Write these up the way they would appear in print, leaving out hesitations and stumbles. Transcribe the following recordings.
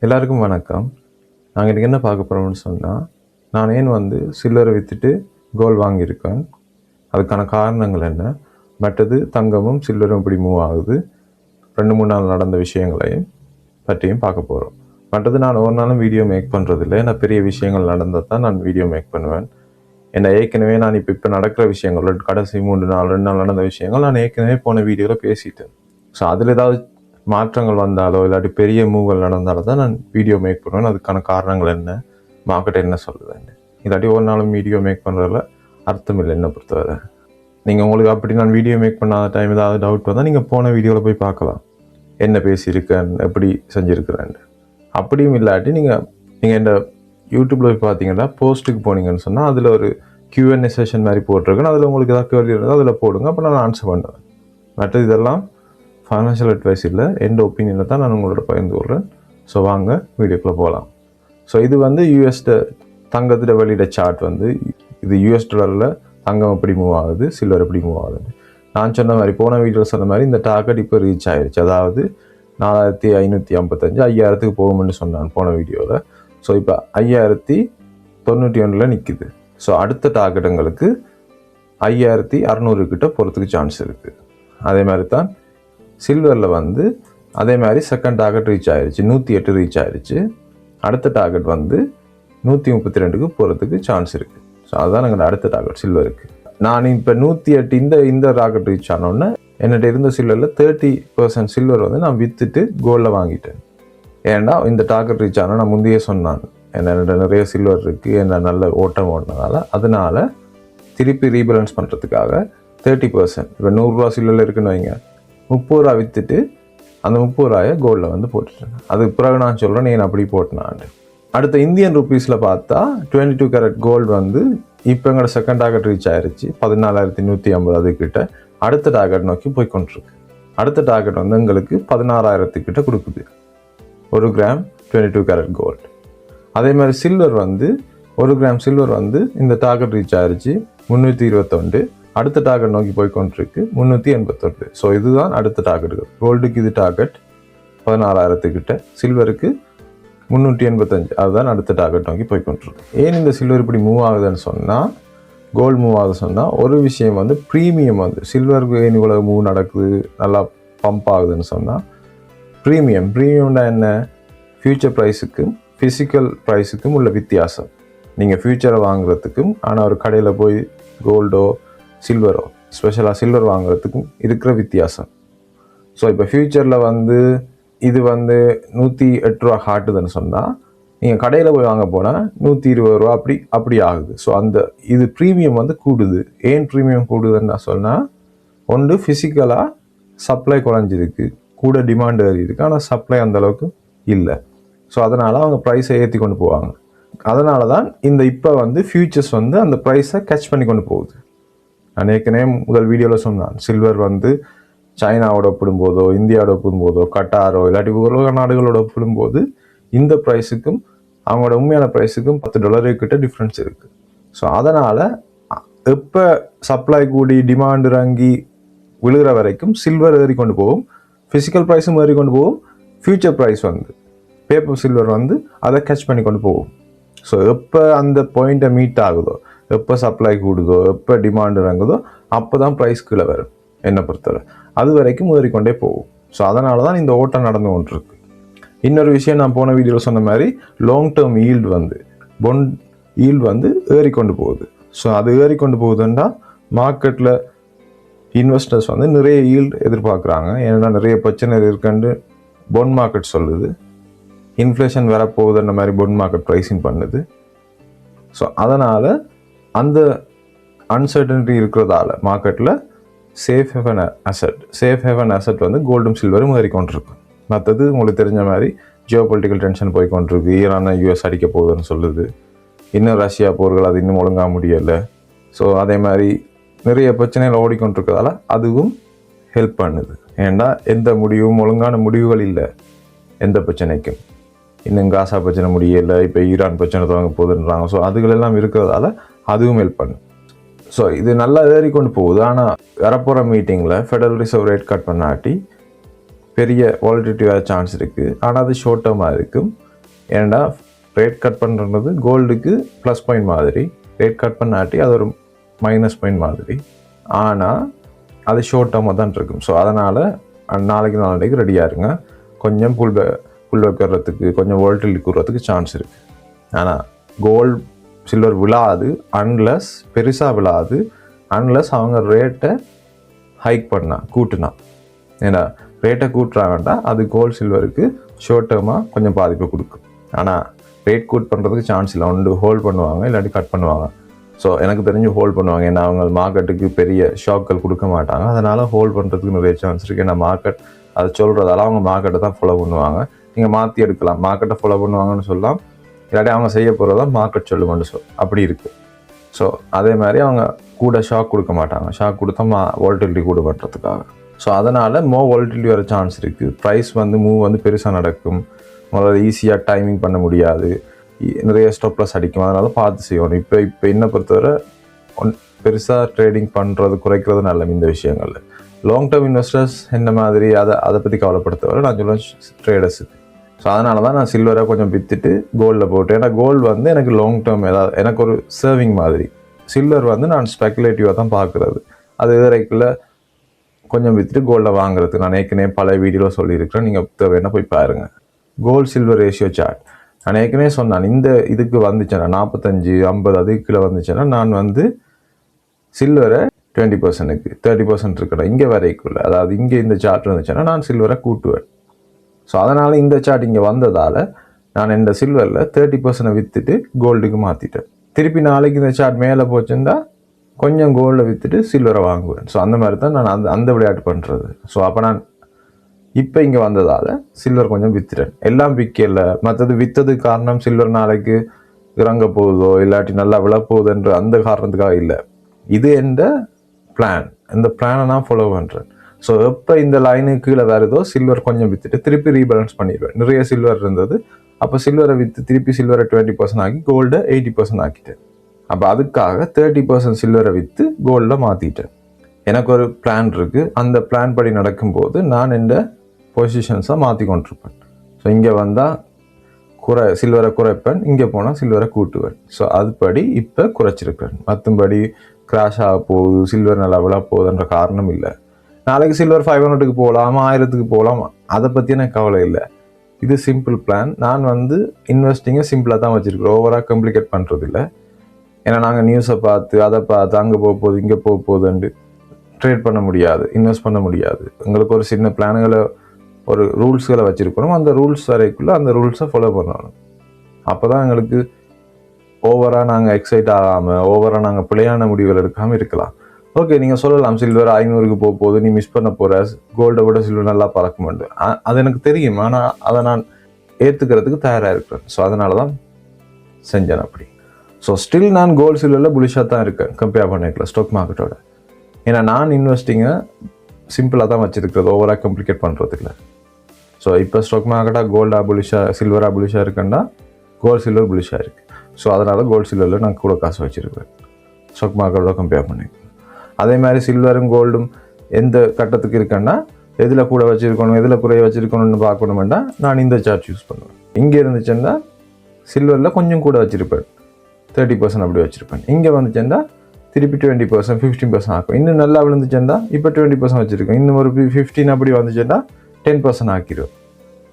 எல்லாருக்கும் வணக்கம். நாங்கள் இன்றைக்கி என்ன பார்க்க போகிறோம்னு சொன்னால், நான் ஏன் சில்லறை விற்றுட்டு கோல்டு வாங்கியிருக்கேன், அதுக்கான காரணங்கள் என்ன, மற்றது தங்கமும் சில்லரும் இப்படி மூவ் ஆகுது, 2-3 நாள் நடந்த விஷயங்களையும் பற்றியும் பார்க்க போகிறோம். மற்றது நான் ஒரு நாளும் வீடியோ மேக் பண்ணுறதில்லை. ஏன்னா பெரிய விஷயங்கள் நடந்தால் தான் நான் வீடியோ மேக் பண்ணுவேன். ஏன்னா ஏற்கனவே நான் இப்போ நடக்கிற விஷயங்கள், கடைசி 2 நாள் நடந்த விஷயங்கள் நான் ஏற்கனவே போன வீடியோவில் பேசிட்டேன். ஸோ அதில் ஏதாவது மாற்றங்கள் வந்தாலோ இல்லாட்டி பெரிய மூவ்கள் நடந்தாலும் தான் நான் வீடியோ மேக் பண்ணுவேன். அதுக்கான காரணங்கள் என்ன, மார்க்கெட் என்ன சொல்லுதுன்னு. இல்லாட்டி ஒரு நாளும் வீடியோ மேக் பண்ணுறதுல அர்த்தம் இல்லை என்னை பொறுத்தவரை. நீங்கள் உங்களுக்கு அப்படி நான் வீடியோ மேக் பண்ணாத டைம் ஏதாவது டவுட் வந்தால் நீங்கள் போன வீடியோவில் போய் பார்க்கலாம், என்ன பேசியிருக்கேன், எப்படி செஞ்சுருக்கிறேன். அப்படியும் இல்லாட்டி நீங்கள் இந்த யூடியூப்பில் போய் பார்த்தீங்கன்னா போஸ்ட்டுக்கு போனீங்கன்னு சொன்னால் அதில் ஒரு Q&A செஷன் மாதிரி போட்டிருக்கேன். அதில் உங்களுக்கு ஏதாவது கேள்வி இருந்தால் அதில் போடுங்க, அப்போ நான் ஆன்சர் பண்ணுவேன். மற்றது இதெல்லாம் ஃபைனான்ஷியல் அட்வைஸ் இல்லை, எந்த ஒப்பீனியனை தான் நான் உங்களோட பகிர்ந்து கொள்கிறேன். ஸோ வாங்க வீடியோக்குள்ளே போகலாம். ஸோ இது US தங்கத்தில் வெளியிட சார்ட். இது US டாலரில் தங்கம் எப்படி மூவ் ஆகுது, சில்வர் எப்படி மூவ் ஆகுது. நான் சொன்ன மாதிரி போன வீடியோவில் சொன்ன மாதிரி இந்த டார்கெட் இப்போ ரீச் ஆகிடுச்சு. அதாவது 4555 5000க்கு போகும்னு சொன்னான் போன வீடியோவில். ஸோ இப்போ 5091 நிற்குது. ஸோ அடுத்த டார்கெட்டுங்களுக்கு 5600 கிட்ட போகிறதுக்கு சான்ஸ் இருக்குது. அதே மாதிரி தான் சில்வரில் அதே மாதிரி செகண்ட் டார்கெட் ரீச் ஆகிடுச்சு, 108 ரீச் ஆகிடுச்சு. அடுத்த டார்கெட் 132க்கு போகிறதுக்கு சான்ஸ் இருக்குது. ஸோ அதுதான் நாங்கள் அடுத்த டார்கெட் சில்வருக்கு. நான் இப்போ 108 இந்த டார்கெட் ரீச் ஆனோடனே என்னிட்ட இருந்த சில்வரில் 30% சில்வர் நான் விற்றுட்டு கோல்டில் வாங்கிட்டேன். ஏன்னா இந்த டார்கெட் ரீச் ஆனால் நான் முந்தையே சொன்னான், என்னோட நிறைய சில்வர் இருக்குது, என்ன நல்ல ஓட்டம் ஓடினதால், அதனால் திருப்பி ரீபேலன்ஸ் பண்ணுறதுக்காக 30%, இப்போ 100 ரூபா சில்வரில் இருக்குன்னு வைங்க, 30 ரூபா விற்றுட்டு அந்த 30 ரூபாயை கோல்டில் போட்டுட்டேன். அதுக்கு பிறகு நான் சொல்கிறேன் ஏன் அப்படி போட்டினான். அடுத்த இந்தியன் ருப்பீஸில் பார்த்தா 22 கேரட் கோல்டு இப்போ எங்களோட செகண்ட் டார்கெட் ரீச் ஆயிடுச்சு 14150. அதுக்கிட்ட அடுத்த டார்கெட் நோக்கி போய்கொண்டிருக்கு. அடுத்த டார்கெட் எங்களுக்கு 16000 கிட்ட கொடுக்குது 1 கிராம் 22 கேரட் கோல்டு. அதே மாதிரி சில்வர் 1 கிராம் சில்வர் இந்த டார்கெட் ரீச் ஆயிடுச்சு 321. அடுத்த டார்கெட் நோக்கி போய்கொண்டிருக்கு 381. ஸோ இதுதான் அடுத்த டார்கெட்டுகள். கோல்டுக்கு இது டார்கெட் 16000 கிட்ட, சில்வருக்கு 385. அதுதான் அடுத்த டார்கெட் நோக்கி போய்கொண்டிருக்கு. ஏன் இந்த சில்வர் இப்படி மூவ் ஆகுதுன்னு சொன்னால், கோல்டு மூவ் ஆகுதுன்னு சொன்னால், ஒரு விஷயம் ப்ரீமியம் சில்வருக்கு ஏன் இவ்வளோ மூவ் நடக்குது, நல்லா பம்ப் ஆகுதுன்னு சொன்னால், ப்ரீமியம்னா என்ன, ஃபியூச்சர் ப்ரைஸுக்கும் ஃபிசிக்கல் ப்ரைஸுக்கும் உள்ள வித்தியாசம். நீங்கள் ஃபியூச்சரை வாங்குறதுக்கும் ஆனால் ஒரு கடையில் போய் கோல்டோ சில்வரோ, ஸ்பெஷலாக சில்வர் வாங்குறதுக்கும் இருக்கிற வித்தியாசம். ஸோ இப்போ ஃப்யூச்சரில் இது 108 ரூபா காட்டுதுன்னு சொன்னால், நீங்கள் கடையில் போய் வாங்க போனால் 120 ரூபா அப்படி ஆகுது. ஸோ இது ப்ரீமியம் கூடுது. ஏன் ப்ரீமியம் கூடுதுன்னு நான் சொன்னால், ஒன்று ஃபிசிக்கலாக சப்ளை குறைஞ்சிருக்கு, கூட டிமாண்ட் ஏறி இருக்குது, ஆனால் சப்ளை அந்தளவுக்கு இல்லை. ஸோ அதனால் அவங்க ப்ரைஸை ஏற்றி கொண்டு போவாங்க. அதனால தான் இப்போ ஃபியூச்சர்ஸ் அந்த ப்ரைஸை கேட்ச் பண்ணி கொண்டு போகுது. நான் ஏற்கனவே முதல் வீடியோவில் சொன்னான், சில்வர் சைனாவோட ஒப்பிடும்போதோ, இந்தியாவோட ஒப்பிடும்போதோ, கட்டாரோ இல்லாட்டி உலக நாடுகளோட ஒப்பிடும்போது இந்த ப்ரைஸுக்கும் அவங்களோட உண்மையான ப்ரைஸுக்கும் $10 கிட்ட டிஃப்ரென்ஸ் இருக்குது. ஸோ அதனால் எப்போ சப்ளை கூடி டிமாண்ட் இறங்கி விழுகிற வரைக்கும் சில்வர் ஏறி கொண்டு போகும், ஃபிசிக்கல் ப்ரைஸும் ஏறி கொண்டு போகும், ஃபியூச்சர் ப்ரைஸ் பேப்பர் சில்வர் அதை கேட்ச் பண்ணி கொண்டு போகும். ஸோ எப்போ அந்த பாயிண்ட்டை மீட் ஆகுதோ, எப்போ சப்ளை கூடுதோ, எப்போ டிமாண்ட் இறங்குதோ, அப்போ தான் ப்ரைஸ் கீழே வரும் என்னை பொறுத்தவரை. அது வரைக்கும் ஏறிக்கொண்டே போகும். ஸோ அதனால தான் இந்த ஓட்டம் நடந்து கொண்டிருக்கு. இன்னொரு விஷயம், நான் போன வீடியோவில் சொன்ன மாதிரி long term yield bond yield ஏறிக்கொண்டு போகுது. ஸோ அது ஏறிக்கொண்டு போகுதுன்னா மார்க்கெட்டில் இன்வெஸ்டர்ஸ் நிறைய ஈல்டு எதிர்பார்க்குறாங்க. ஏன்னா நிறைய பிரச்சனை இருக்குன்னு பொண்ட் மார்க்கெட் சொல்லுது. இன்ஃப்ளேஷன் வரப்போகுதுன்ற மாதிரி பொண்ட் மார்க்கெட் ப்ரைஸிங் பண்ணுது. ஸோ அதனால் அந்த அன்சர்டனிட்டி இருக்கிறதால மார்க்கெட்டில் சேஃப் ஹேவன் அசெட் கோல்டும் சில்வரும் ஏறிக்கொண்டிருக்கு. மற்றது உங்களுக்கு தெரிஞ்ச மாதிரி ஜியோ பொலிட்டிக்கல் டென்ஷன் போய்கொண்டிருக்கு. ஈரானை US அடிக்க போகுதுன்னு சொல்லுது. இன்னும் ரஷ்யா போர்கள் அது இன்னும் ஒழுங்காக முடியலை. ஸோ அதே மாதிரி நிறைய பிரச்சனைகள் ஓடிக்கொண்டிருக்கிறதால அதுவும் ஹெல்ப் பண்ணுது. ஏன்னா எந்த முடிவும் ஒழுங்கான முடிவுகள் இல்லை எந்த பிரச்சனைக்கும். இன்னும் காசா பிரச்சனை முடியலை, இப்போ ஈரான் பிரச்சனை தொடங்க போகுதுன்றாங்க. ஸோ அதுகளெல்லாம் இருக்கிறதால அதுவும் ஹெல்ப் பண்ணும். ஸோ இது நல்லா ஏறிக்கொண்டு போகுது. ஆனால் வரப்போகிற மீட்டிங்கில் ஃபெடரல் ரிசர்வ் ரேட் கட் பண்ணாட்டி பெரிய வாலட்டிலிட்டி வர சான்ஸ் இருக்குது. ஆனால் அது ஷார்ட் டேர்மாக இருக்கும். ஏன்னா ரேட் கட் பண்ணுறது கோல்டுக்கு ப்ளஸ் பாயிண்ட் மாதிரி, ரேட் கட் பண்ணாட்டி அது ஒரு மைனஸ் பாயிண்ட் மாதிரி. ஆனால் அது ஷார்ட் டேர்மாக தான் இருக்கும். ஸோ அதனால் நாளைக்கு ரெடியாக இருங்க. கொஞ்சம் புல் பேக் வர்றதுக்கு, கொஞ்சம் வோல்டிலிட்டி கூடுறதுக்கு சான்ஸ் இருக்குது. ஆனால் கோல்டு சில்வர் விழாது அன்லஸ், பெருசாக விழாது அன்லஸ் அவங்க ரேட்டை ஹைக் கூட்டினா. ஏன்னா ரேட்டை கூட்டுறாங்கட்டா அது கோல்டு சில்வருக்கு ஷார்ட் டேர்மாக கொஞ்சம் பாதிப்பை கொடுக்கும். ஆனால் ரேட் கூட் பண்ணுறதுக்கு சான்ஸ் இல்லை. ஒன்று ஹோல்ட் பண்ணுவாங்க, இல்லாட்டி கட் பண்ணுவாங்க. ஸோ எனக்கு தெரிஞ்சு ஹோல்ட் பண்ணுவாங்க. ஏன்னா அவங்க மார்க்கெட்டுக்கு பெரிய ஷாக்கள் கொடுக்க மாட்டாங்க. அதனால் ஹோல்ட் பண்ணுறதுக்கு நிறைய சான்ஸ் இருக்குது. ஏன்னா மார்க்கெட் அதை சொல்கிறதால அவங்க மார்க்கெட்டை தான் ஃபாலோ பண்ணுவாங்க. நீங்கள் மாற்றி எடுக்கலாம், மார்க்கெட்டை ஃபாலோ பண்ணுவாங்கன்னு சொல்லலாம், இல்லாட்டி அவங்க செய்ய போகிறதான் மார்க்கெட் சொல்லுங்கன்னு அப்படி இருக்குது. ஸோ அதே மாதிரி அவங்க கூட ஷாக் கொடுக்க மாட்டாங்க. ஷாக் கொடுத்தா வோல்டிலிட்டி கூட பண்ணுறதுக்காக. ஸோ அதனால் வோல்டிலிட்டி வர சான்ஸ் இருக்குது. ப்ரைஸ் மூவ் பெருசாக நடக்கும். முதல்ல ஈஸியாக டைமிங் பண்ண முடியாது, நிறைய ஸ்டாப்லாஸ் அடிக்கும். அதனால் பார்த்து செய்யணும். இப்போ என்ன பொறுத்தவரை பெருசாக ட்ரேடிங் பண்ணுறது குறைக்கிறது நல்ல இந்த விஷயங்களில். லாங் டேர்ம் இன்வெஸ்டர்ஸ் என்ன மாதிரி அதை பற்றி கவலைப்படுத்தவரை நான் சொல்லுவேன் ட்ரேடர்ஸுக்கு. ஸோ அதனால தான் நான் சில்வரை கொஞ்சம் விற்றுட்டு கோல்டில் போட்டேன். ஏன்னா கோல்டு எனக்கு லாங் டேர்ம் ஏதாவது எனக்கு ஒரு சேவிங் மாதிரி. சில்வர் நான் ஸ்பெக்குலேட்டிவாக தான் பார்க்குறது. அது இதுவரைக்குள்ள கொஞ்சம் விற்றுட்டு கோல்டை வாங்குறது நான் ஏற்கனவே பல வீடியோவில் சொல்லியிருக்கிறேன். நீங்கள் தேவைன்னா போய் பாருங்கள். கோல்டு சில்வர் ரேஷியோ சார்ட் நான் ஏற்கனவே சொன்னேன். இந்த இதுக்கு வந்துச்சுன்னா 45, 50 அதுக்கு கீழே வந்துச்சுன்னா நான் சில்வரை 20%க்கு 30% இருக்கணும் இங்கே வரைக்குள்ள. அதாவது இங்கே இந்த சார்ட் இருந்துச்சுன்னா நான் சில்வரை கூட்டுவேன். ஸோ அதனால் இந்த சார்ட் இங்கே வந்ததால் நான் இந்த சில்வரில் 30% விற்றுட்டு கோல்டுக்கு மாற்றிட்டேன். திருப்பி நாளைக்கு இந்த சார்ட் மேலே போச்சுன்னா கொஞ்சம் கோல்டை விற்றுட்டு சில்வரை வாங்குவேன். ஸோ அந்த மாதிரி தான் நான் அந்த விளையாட்டு பண்ணுறது. ஸோ அப்போ நான் இப்போ இங்கே வந்ததால் சில்வர் கொஞ்சம் விற்றுட்டேன். எல்லாம் விற்கல, மற்றது விற்றதுக்கு காரணம் சில்வர் நாளைக்கு இறங்க போகுதோ இல்லாட்டி நல்லா விழப்போகுதுன்ற அந்த காரணத்துக்காக இல்லை. இது எந்த பிளான், இந்த பிளானை நான் ஃபாலோ பண்ணுறேன். ஸோ எப்போ இந்த லைனுக்கு கீழே வருதோ சில்வர் கொஞ்சம் விற்றுட்டு திருப்பி ரீபேலன்ஸ் பண்ணிடுவேன். நிறைய சில்வர் இருந்தது, அப்போ சில்வரை விற்று திருப்பி சில்வரை 20% ஆக்கி கோல்டை 80% ஆக்கிட்டேன். அப்போ அதுக்காக 30% சில்வரை விற்று கோல்டில் மாற்றிட்டேன். எனக்கு ஒரு பிளான் இருக்குது. அந்த பிளான் படி நடக்கும்போது நான் இந்த பொசிஷன்ஸாக மாற்றி கொண்டிருப்பேன். ஸோ இங்கே வந்தால் சில்வரை குறைப்பேன், இங்கே போனால் சில்வரை கூட்டுவேன். ஸோ அதுபடி இப்போ குறைச்சிருக்கிறேன். மற்றபடி கிராஷ் ஆக போகுது, சில்வர் நல்லா விழா போகுதுன்ற காரணம் இல்லை. நாளைக்கு சில்வர் 500க்கு போகலாம், 1000க்கு போகலாம், அதை பற்றி எனக்கு கவலை இல்லை. இது சிம்பிள் பிளான். நான் இன்வெஸ்டிங்கை சிம்பிளாக தான் வச்சுருக்கிறேன், ஓவராக காம்ப்ளிகேட் பண்ணுறது இல்லை. ஏன்னா நாங்கள் நியூஸை பார்த்து அதை பார்த்து அங்கே போக போகுது இங்கே போக போகுதுன்ட்டு ட்ரேட் பண்ண முடியாது, இன்வெஸ்ட் பண்ண முடியாது. எங்களுக்கு ஒரு சின்ன பிளானுகளை, ஒரு ரூல்ஸ்களை வச்சுருக்கணும். அந்த ரூல்ஸ் வரைக்குள்ளே அந்த ரூல்ஸை ஃபாலோ பண்ணணும். அப்போ தான் எங்களுக்கு ஓவராக நாங்கள் எக்ஸைட் ஆகாமல், ஓவராக நாங்கள் பிழையான முடிவுகள் எடுக்காமல் இருக்கலாம். ஓகே, நீங்கள் சொல்லலாம் சில்வர் 500க்கு போக போகுது, நீ மிஸ் பண்ண போகிற, கோல்டை விட சில்வர் நல்லா பறக்குமெண்டு. அது எனக்கு தெரியும், ஆனால் அதை நான் ஏற்றுக்கிறதுக்கு தயாராக இருக்கிறேன். ஸோ அதனால தான் செஞ்சேன் அப்படி. ஸோ ஸ்டில் நான் கோல்டு சில்வரில் புலிஷாக தான் இருக்கேன் கம்பேர் பண்ணிக்கல ஸ்டாக் மார்க்கெட்டோட. ஏன்னா நான் இன்வெஸ்டிங்கை சிம்பிளாக தான் வச்சுருக்கிறது, ஓவராக காம்ப்ளிகேட் பண்ணுறதுக்குல. ஸோ இப்போ ஸ்டாக் மார்க்கெட்டாக கோல்டாக புலிஷாக சில்வராக புலிஷாக இருக்குன்னா கோல்டு சில்வர் புலிஷாக இருக்குது. ஸோ அதனால் கோல்டு சில்வரில் நான் கூட காசு வச்சுருக்கேன் ஸ்டாக் மார்க்கெட்டோட கம்பேர் பண்ணிக்கிறேன். அதே மாதிரி சில்வரும் கோல்டும் எந்த கட்டத்துக்கு இருக்கேன்னா எதில் கூட வச்சுருக்கணும் எதில் குறைய வச்சுருக்கணும்னு பார்க்கணுமெண்டா நான் இந்த சார்ட் யூஸ் பண்ணுவேன். இங்கே இருந்துச்சுன்னா சில்வரில் கொஞ்சம் கூட வச்சுருப்பேன், 30% அப்படி வச்சுருப்பேன். இங்கே வந்துச்சுன்னா திருப்பி 20%, 15% ஆக்கும். இன்னும் நல்லா விழுந்துச்சுன்னா இப்போ 20% வச்சுருக்கேன். இன்னும் ஒரு 15 அப்படி வந்துச்சுன்னா 10% ஆக்கிடும்.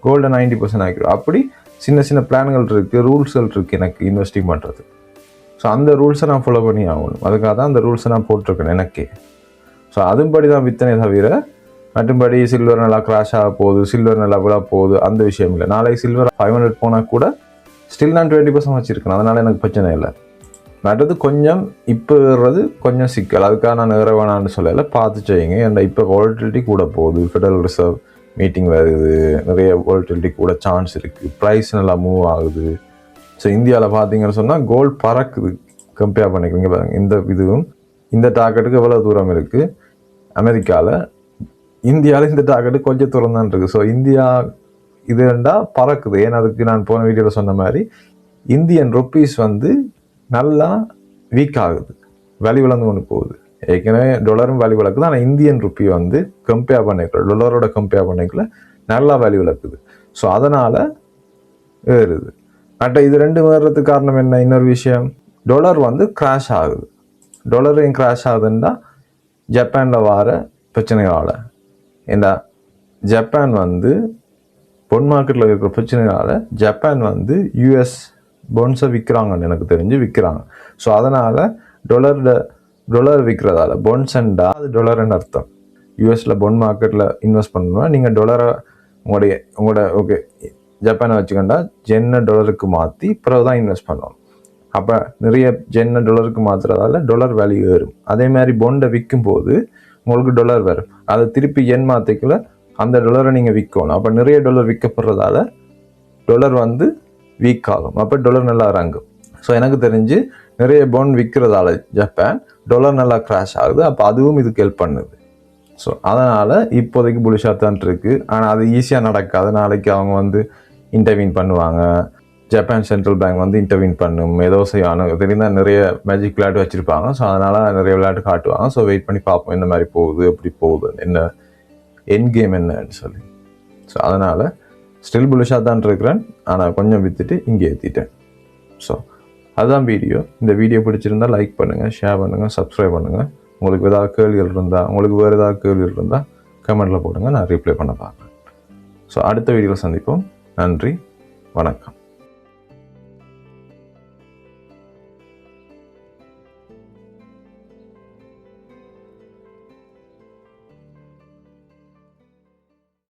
கோல்டை 90% ஆக்கிடும். அப்படி சின்ன சின்ன பிளான்கள் இருக்குது, ரூல்ஸ்கள் இருக்குது எனக்கு இன்வெஸ்டிங் பண்ணுறது. ஸோ அந்த ரூல்ஸை நான் ஃபாலோ பண்ணி ஆகணும். அதுக்காக தான் அந்த ரூல்ஸை நான் போட்டிருக்கேன் எனக்கே. ஸோ அதுபடி தான் வித்தனை தவிர மற்றும்படி சில்வர் நல்லா கிராஷ் ஆக போகுது, சில்வர் நல்லா விழா போகுது, அந்த விஷயம் இல்லை. நாளைக்கு சில்வர் 500 போனால் கூட ஸ்டில் நான் 20% வச்சுருக்கேன். அதனால் எனக்கு பிரச்சனை இல்லை. மற்றது கொஞ்சம் இப்போ ஏறுறது கொஞ்சம் சிக்கல். அதுக்காக நான் ஏற வேணான்னு சொல்லலை, பார்த்து செய்யுங்க. ஏன்னா இப்போ வாலட்டிலிட்டி கூட போகுது, ஃபெடரல் ரிசர்வ் மீட்டிங் வருது, நிறைய வாலட்டிலிட்டி கூட சான்ஸ் இருக்குது, ப்ரைஸ் நல்லா மூவ் ஆகுது. ஸோ இந்தியாவில் பார்த்தீங்கன்னு சொன்னால் கோல்டு பறக்குது கம்பேர் பண்ணிக்கிறீங்க பாருங்கள். இந்த இதுவும் இந்த டார்கெட்டுக்கு எவ்வளோ தூரம் இருக்குது அமெரிக்காவில், இந்தியாவில் இந்த டார்கெட்டு கொஞ்சம் தூரம் தான் இருக்குது. ஸோ இந்தியா இதுண்டா பறக்குது. ஏன்னா அதுக்கு நான் போன வீடியோவில் சொன்ன மாதிரி இந்தியன் ருப்பீஸ் நல்லா வீக் ஆகுது, வேல்யூ வளர்ந்து கொண்டு போகுது. ஏற்கனவே டாலரும் வேல்யூ வளர்க்குது, ஆனால் இந்தியன் ருப்பி கம்பேர் பண்ணிக்கல, டாலரோட கம்பேர் பண்ணிக்கல நல்லா வேல்யூ வளர்க்குது. ஸோ அதனால் ஏறுது. இது ரெண்டு மாறுறதுக்கு காரணம் என்ன? இன்னொரு விஷயம், டாலர் வந்து கிராஷ் ஆகுது. டாலரையும் கிராஷ் ஆகுதுன்னா ஜப்பானில் வர பிரச்சனைகளால். ஏண்டா ஜப்பான் வந்து பொன் மார்க்கெட்டில் இருக்கிற பிரச்சனைகளால் ஜப்பான் வந்து யூஎஸ் பொன்ஸை விற்கிறாங்கன்னு எனக்கு தெரிஞ்சு விற்கிறாங்க. ஸோ அதனால் டொலர் விற்கிறதால பொன்ஸண்டா அது டொலர்னு அர்த்தம். யூஎஸில் பொன் மார்க்கெட்டில் இன்வெஸ்ட் பண்ணணும்னா நீங்கள் டொலரை உங்களோட ஓகே ஜப்பானை வச்சுக்கண்டா ஜென்னை டொலருக்கு மாற்றி பிறகு தான் இன்வெஸ்ட் பண்ணணும். அப்போ நிறைய ஜென்னை டொலருக்கு மாற்றுறதால டொலர் வேல்யூ ஏறும். அதே மாதிரி பொண்டை விற்கும் போது உங்களுக்கு டொலர் வரும். அதை திருப்பி எண் மாற்றிக்கல அந்த டொலரை நீங்கள் விற்கணும். அப்போ நிறைய டொலர் விற்கப்படுறதால டொலர் வந்து வீக் ஆகும். அப்போ டொலர் நல்லா இறங்கும். ஸோ எனக்கு தெரிஞ்சு நிறைய பொன் விற்கிறதால ஜப்பான் டொலர் நல்லா கிராஷ் ஆகுது. அப்போ அதுவும் இதுக்கு ஹெல்ப் பண்ணுது. ஸோ அதனால் இப்போதைக்கு புலிஷாக தான் இருக்குது. ஆனால் அது ஈஸியாக நடக்காது. நாளைக்கு அவங்க வந்து இன்டர்வீன் பண்ணுவாங்க. ஜப்பான் சென்ட்ரல் பேங்க் வந்து இன்டர்வீன் பண்ணும், ஏதோ செய்யணும். தெரிந்தால் நிறைய மேஜிக் விளையாட்டு வச்சுருப்பாங்க. ஸோ அதனால் நிறைய விளையாட்டு காட்டுவாங்க. ஸோ வெயிட் பண்ணி பார்ப்போம் என்ன மாதிரி போகுது, எப்படி போகுது, என்ன என் கேம் என்னன்னு சொல்லி. ஸோ அதனால் ஸ்டில் புலிஷாக தான் இருக்கிறேன். ஆனால் கொஞ்சம் விற்றுட்டு இங்கே ஏற்றிட்டேன். ஸோ அதுதான் வீடியோ. இந்த வீடியோ பிடிச்சிருந்தால் லைக் பண்ணுங்கள், ஷேர் பண்ணுங்கள், சப்ஸ்கிரைப் பண்ணுங்கள். உங்களுக்கு ஏதாவது கேள்விகள் இருந்தால், உங்களுக்கு வேறு ஏதாவது கேள்விகள் இருந்தால் கமெண்ட்டில் போடுங்க, நான் ரிப்ளை பண்ண பார்க்குறேன். ஸோ அடுத்த வீடியோவில் சந்திப்போம். நன்றி, வணக்கம்.